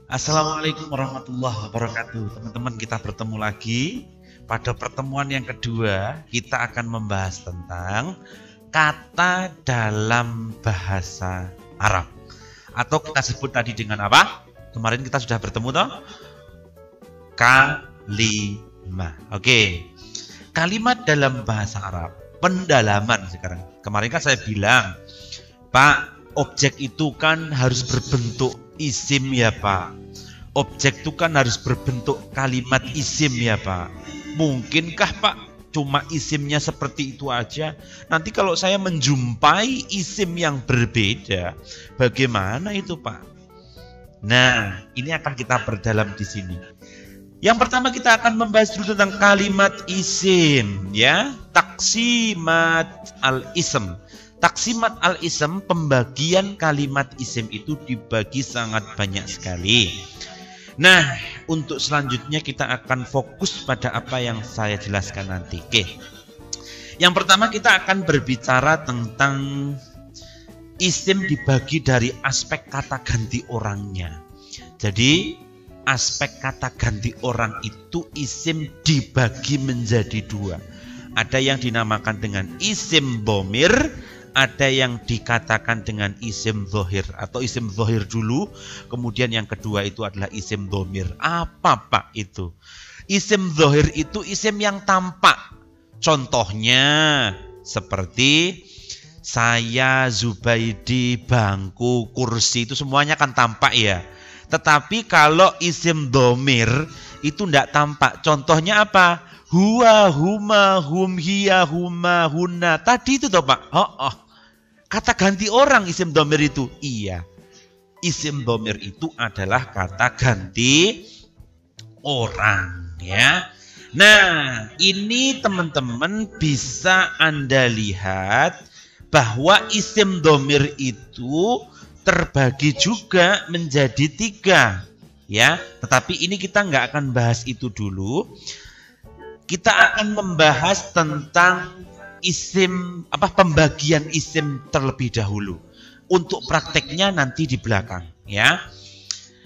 Assalamualaikum warahmatullahi wabarakatuh. Teman-teman, kita bertemu lagi. Pada pertemuan yang kedua, kita akan membahas tentang kata dalam bahasa Arab. Atau kita sebut tadi dengan apa? Kemarin kita sudah bertemu toh? Kalimah. Oke. Kalimat dalam bahasa Arab. Pendalaman sekarang. Kemarin kan saya bilang, Pak, objek itu kan harus berbentuk isim ya Pak. Objek itu kan harus berbentuk kalimat isim ya Pak. Mungkinkah Pak cuma isimnya seperti itu aja? Nanti kalau saya menjumpai isim yang berbeda, bagaimana itu Pak? Nah, ini akan kita perdalam di sini. Yang pertama kita akan membahas dulu tentang kalimat isim ya. Taksimat al-ism. Taksimat al-ism, pembagian kalimat isim itu dibagi sangat banyak sekali. Nah, untuk selanjutnya kita akan fokus pada apa yang saya jelaskan nanti. Oke. Yang pertama kita akan berbicara tentang isim dibagi dari aspek kata ganti orangnya. Jadi, aspek kata ganti orang itu isim dibagi menjadi dua. Ada yang dinamakan dengan isim dhamir, ada yang dikatakan dengan isim dhohir atau isim dhohir dulu, kemudian yang kedua itu adalah isim dhamir. Apa Pak itu? Isim dhohir itu isim yang tampak. Contohnya seperti saya, Zubaidi, bangku, kursi, itu semuanya kan tampak ya. Tetapi kalau isim dhamir itu tidak tampak. Contohnya apa? Huwa, huma, hum, hiya, huma, hunna. Tadi itu toh Pak. Kata ganti orang isim dhamir itu. Iya. Isim dhamir itu adalah kata ganti orang ya. Nah, ini teman-teman bisa Anda lihat bahwa isim dhamir itu terbagi juga menjadi tiga ya. Tetapi ini kita nggak akan bahas itu dulu. Kita akan membahas tentang isim pembagian isim terlebih dahulu. Untuk prakteknya nanti di belakang ya.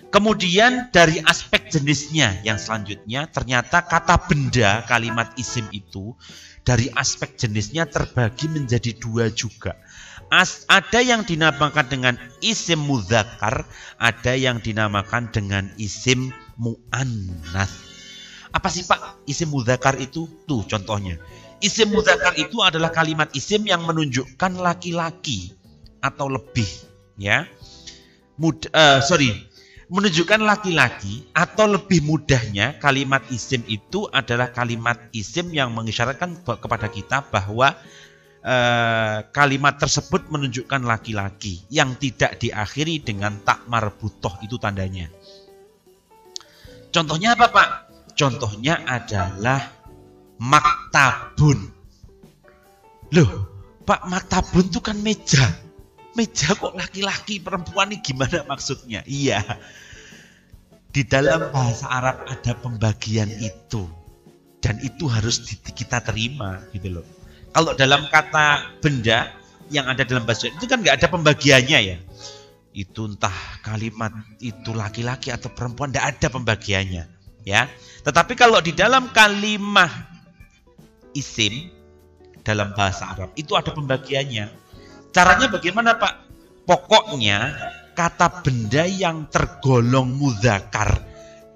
Kemudian dari aspek jenisnya yang selanjutnya, ternyata kata benda kalimat isim itu dari aspek jenisnya terbagi menjadi dua juga. Ada yang dinamakan dengan isim mudzakkar, ada yang dinamakan dengan isim muannats. Apa sih Pak isim mudzakkar itu? Tuh contohnya. Isim mudzakkar itu adalah kalimat isim yang menunjukkan laki-laki atau lebih ya. Menunjukkan laki-laki atau lebih mudahnya kalimat isim itu adalah kalimat isim yang mengisyaratkan kepada kita bahwa kalimat tersebut menunjukkan laki-laki yang tidak diakhiri dengan tak marbutoh, itu tandanya. Contohnya apa Pak? Contohnya adalah maktabun. Loh Pak, maktabun itu kan meja. Meja kok laki-laki, perempuan ini gimana maksudnya? Iya. Di dalam bahasa Arab ada pembagian itu. Dan itu harus kita terima gitu loh. Kalau dalam kata benda yang ada dalam bahasa itu kan nggak ada pembagiannya ya. Itu entah kalimat itu laki-laki atau perempuan, nggak ada pembagiannya ya. Tetapi kalau di dalam kalimat isim dalam bahasa Arab itu ada pembagiannya. Caranya bagaimana Pak? Pokoknya kata benda yang tergolong mudzakkar,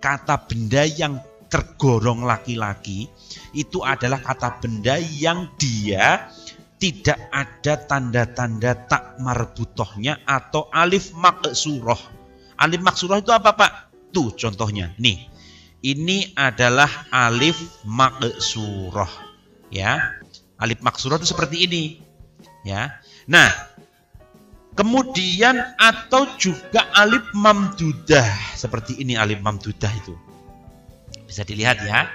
kata benda yang tergolong laki-laki, itu adalah kata benda yang dia tidak ada tanda-tanda tak marbutohnya atau alif maksurah. Alif maksurah itu apa Pak? Tuh contohnya. Nih. Ini adalah alif maksurah ya. Alif maksurah itu seperti ini ya. Nah, kemudian atau juga alif mamdudah seperti ini. Alif mamdudah itu bisa dilihat ya.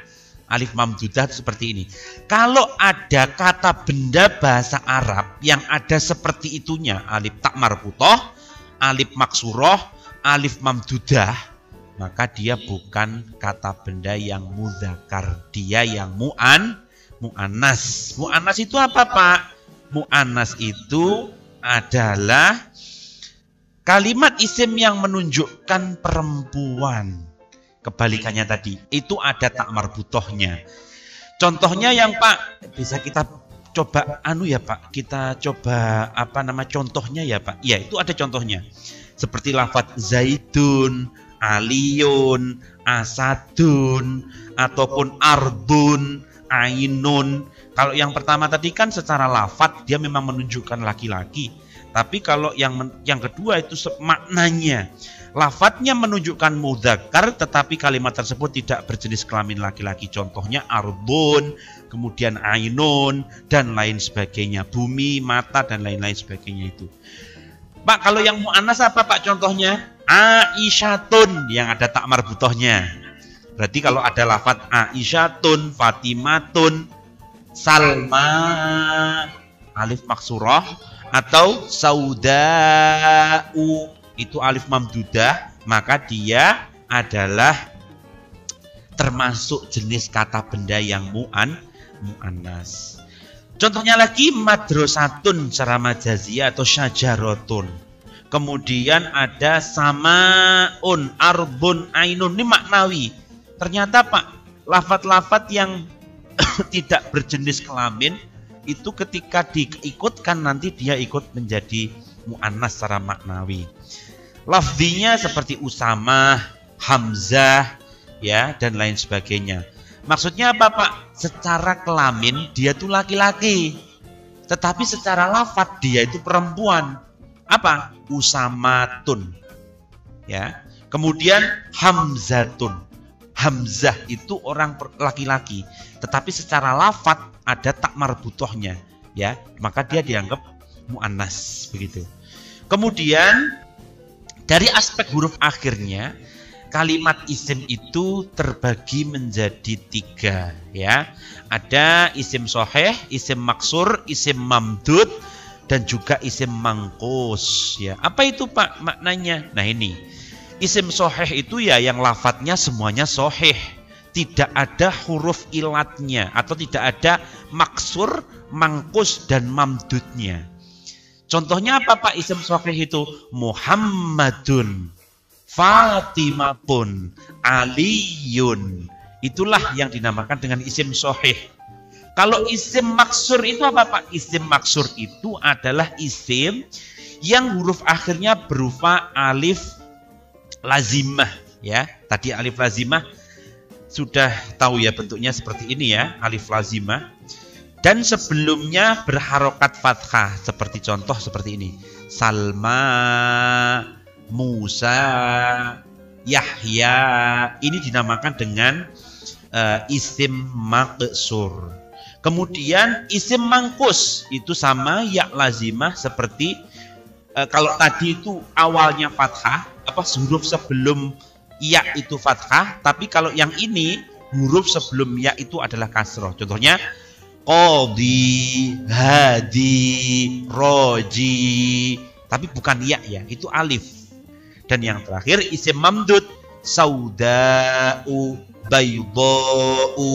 Alif mamdudah itu seperti ini. Kalau ada kata benda bahasa Arab yang ada seperti itunya, alif tak marbutoh, alif maksurah, alif mamdudah, maka dia bukan kata benda yang mudzakkar, dia yang muannas. Muannas itu apa Pak? Muannas itu adalah Kalimat isim yang menunjukkan perempuan, kebalikannya tadi, itu ada tak marbutohnya. Contohnya yang Pak, bisa kita coba ya Pak, kita coba contohnya ya Pak. Ya, itu ada contohnya. Seperti lafadz Zaidun, Aliyun, Asadun, ataupun Ardun, Ainun. Kalau yang pertama tadi kan secara lafadz dia memang menunjukkan laki-laki. Tapi kalau yang kedua itu maknanya, lafadznya menunjukkan mudzakkar, tetapi kalimat tersebut tidak berjenis kelamin laki-laki. Contohnya arbun, kemudian ainun, dan lain sebagainya. Bumi, mata, dan lain-lain sebagainya itu. Pak, kalau yang mu'annas apa Pak contohnya? Aisyatun, yang ada tak marbutohnya. Berarti kalau ada lafadz Aisyatun, Fatimatun, Salma, alif maksurah, atau sauda'u, itu alif mamdudah, maka dia adalah termasuk jenis kata benda yang mu'annas. Contohnya lagi madrasatun secara majaziyah atau syajaratun. Kemudian ada samaun, arbun, ainun, ini maknawi. Ternyata Pak, lafadz-lafadz yang tidak berjenis kelamin itu ketika diikutkan nanti dia ikut menjadi mu'annas secara maknawi. Lafzinya seperti Usamah, Hamzah, ya, dan lain sebagainya. Maksudnya apa Pak? Secara kelamin dia itu laki-laki, tetapi secara lafadz dia itu perempuan. Apa? Usamatun, ya. Kemudian Hamzatun. Hamzah itu orang laki-laki, tetapi secara lafadz ada tak marbutohnya, ya, maka dia dianggap mu'annas begitu. Kemudian dari aspek huruf akhirnya, kalimat isim itu terbagi menjadi 3, ya. Ada isim soheh, isim maksur, isim mamdud, dan juga isim mangkus, ya. Apa itu Pak maknanya? Nah ini, isim soheh itu ya yang lafadznya semuanya soheh, tidak ada huruf ilatnya atau tidak ada maksur, mangkus, dan mamdudnya. Contohnya apa Pak isim soheh itu? Muhammadun, Fatimatun, Aliyun. Itulah yang dinamakan dengan isim soheh. Kalau isim maksur itu apa Pak? Isim maksur itu adalah isim yang huruf akhirnya berupa alif lazimah, ya. Tadi alif lazimah sudah tahu ya bentuknya seperti ini ya, alif lazimah. Dan sebelumnya berharokat fathah, seperti contoh seperti ini. Salma, Musa, Yahya. Ini dinamakan dengan isim maksur. Kemudian isim mangkus itu sama ya lazimah seperti kalau tadi itu awalnya fathah, huruf sebelum ya itu fathah, tapi kalau yang ini huruf sebelum ya itu adalah kasroh. Contohnya qadhi, hadi, roji, tapi bukan ya, itu alif. Dan yang terakhir isim mamdud, sauda'u, bayda'u,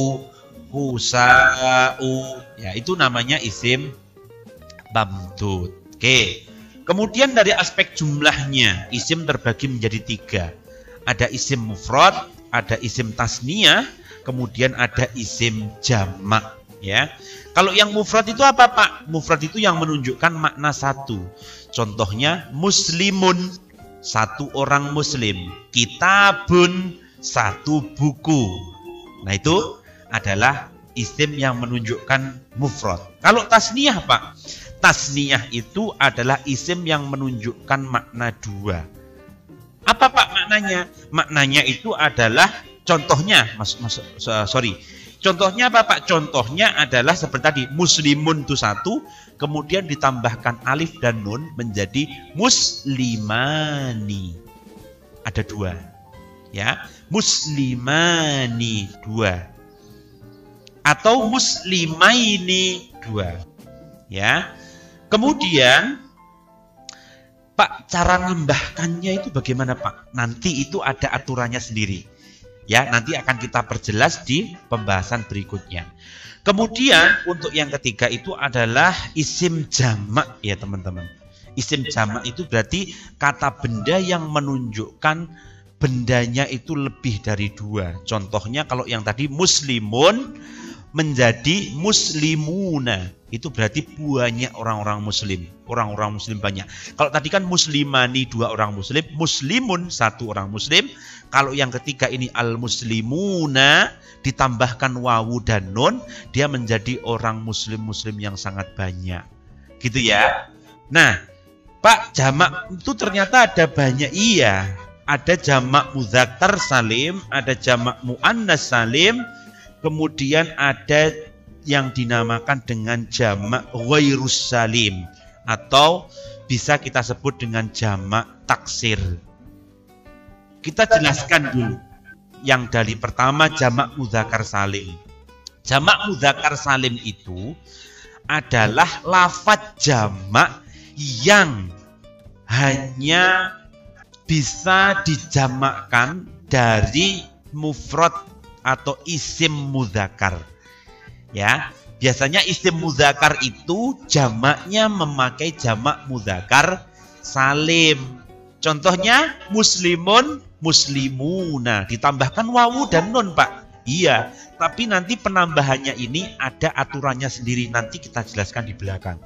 husa'u, ya itu namanya isim mamdud. Oke. Kemudian dari aspek jumlahnya, isim terbagi menjadi 3. Ada isim mufrad, ada isim tasniyah, kemudian ada isim jamak, ya. Kalau yang mufrad itu apa Pak? Mufrad itu yang menunjukkan makna satu. Contohnya muslimun, satu orang muslim. Kitabun, satu buku. Nah itu adalah isim yang menunjukkan mufrad. Kalau tasniyah Pak? Tasniyah itu adalah isim yang menunjukkan makna 2. Apa Pak maknanya? Maknanya itu adalah contohnya, contohnya apa Pak? Contohnya adalah seperti tadi, muslimun itu satu, kemudian ditambahkan alif dan nun menjadi muslimani. Ada 2, ya, muslimani 2, atau muslimaini 2, ya. Kemudian Pak, cara nambahkannya itu bagaimana Pak? Nanti itu ada aturannya sendiri. Ya, nanti akan kita perjelas di pembahasan berikutnya. Kemudian untuk yang ketiga itu adalah isim jamak ya teman-teman. Isim jamak itu berarti kata benda yang menunjukkan bendanya itu lebih dari dua. Contohnya kalau yang tadi muslimun menjadi muslimuna, itu berarti banyak orang-orang muslim. Orang-orang muslim banyak. Kalau tadi kan muslimani, dua orang muslim, muslimun, satu orang muslim. Kalau yang ketiga ini al-muslimuna ditambahkan wawu dan nun, dia menjadi orang muslim-muslim yang sangat banyak. Gitu ya. Nah, Pak, jamak itu ternyata ada banyak. Iya, ada jamak mudzakkar salim, ada jamak muannas salim, kemudian ada yang dinamakan dengan jamak ghairus salim, atau bisa kita sebut dengan jamak taksir. Kita jelaskan dulu yang dari pertama, jamak mudzakkar salim. Jamak mudzakkar salim itu adalah lafaz jamak yang hanya bisa dijamakkan dari mufrad atau isim mudzakkar. Ya, biasanya isim mudzakkar itu jamaknya memakai jamak mudzakkar salim. Contohnya muslimun, muslimuna, ditambahkan wawu dan nun, Pak. Iya, tapi nanti penambahannya ini ada aturannya sendiri, nanti kita jelaskan di belakang.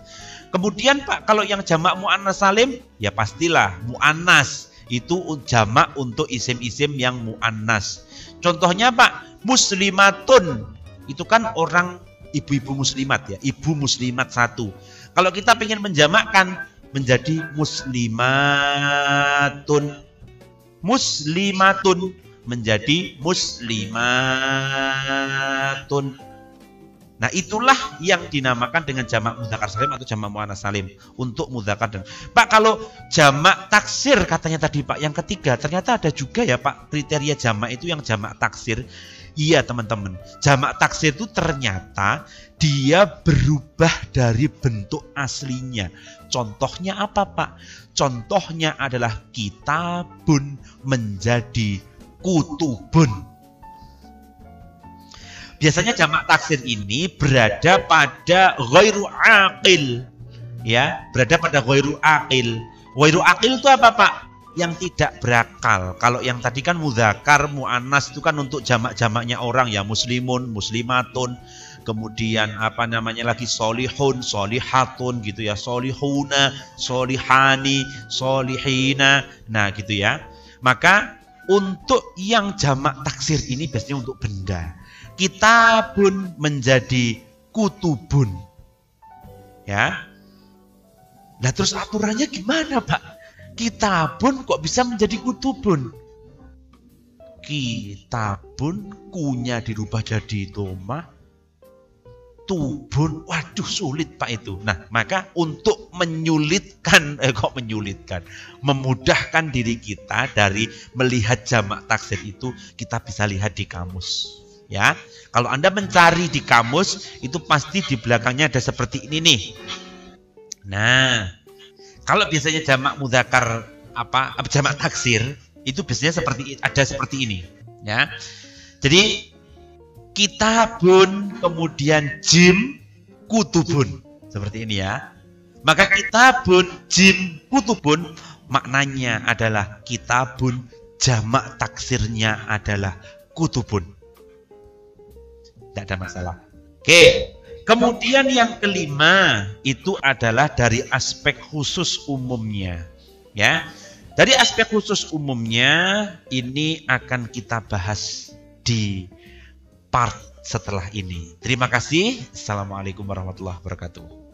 Kemudian Pak, kalau yang jamak muannas salim, ya pastilah muannas itu jamak untuk isim-isim yang muannas. Contohnya Pak, muslimatun, itu kan orang ibu-ibu muslimat ya, ibu muslimat satu. Kalau kita ingin menjamakkan menjadi muslimatun, muslimatun menjadi muslimatun. Nah, itulah yang dinamakan dengan jamak mudzakkar salim atau jamak muannas salim untuk mudzakkar. Dan Pak, kalau jamak taksir katanya tadi Pak, yang ketiga, ternyata ada juga ya Pak kriteria jamak itu yang jamak taksir. Iya teman-teman, jamak taksir itu ternyata dia berubah dari bentuk aslinya. Contohnya apa Pak? Contohnya adalah kitabun menjadi kutubun. Biasanya jamak taksir ini berada pada ghairu aqil. Ya, berada pada ghairu aqil. Ghairu aqil itu apa Pak? Yang tidak berakal. Kalau yang tadi kan mudzakkar, muannas itu kan untuk jamak-jamaknya orang ya, muslimun, muslimatun. Kemudian apa namanya lagi, solihun, solihatun gitu ya, solihuna, solihani, solihina. Nah, gitu ya. Maka untuk yang jamak taksir ini biasanya untuk benda. Kitabun menjadi kutubun. Ya. Nah, terus aturannya gimana, Pak? Kitabun kok bisa menjadi kutubun? Kitabun kunya dirubah jadi doma, tubun, waduh sulit Pak itu. Nah, maka untuk menyulitkan, memudahkan diri kita dari melihat jamak taksir itu, kita bisa lihat di kamus. Ya, kalau Anda mencari di kamus, itu pasti di belakangnya ada seperti ini nih. Nah, kalau biasanya jamak mudzakkar jamak taksir, itu biasanya ada seperti ini. Ya, jadi kitabun, kemudian jim, kutubun. Seperti ini ya. Maka kitabun, jim, kutubun, maknanya adalah kitabun, jamak taksirnya adalah kutubun. Tidak ada masalah. Oke. Kemudian yang kelima, itu adalah dari aspek khusus umumnya. Ya. Dari aspek khusus umumnya, ini akan kita bahas di part setelah ini. Terima kasih. Assalamualaikum warahmatullahi wabarakatuh.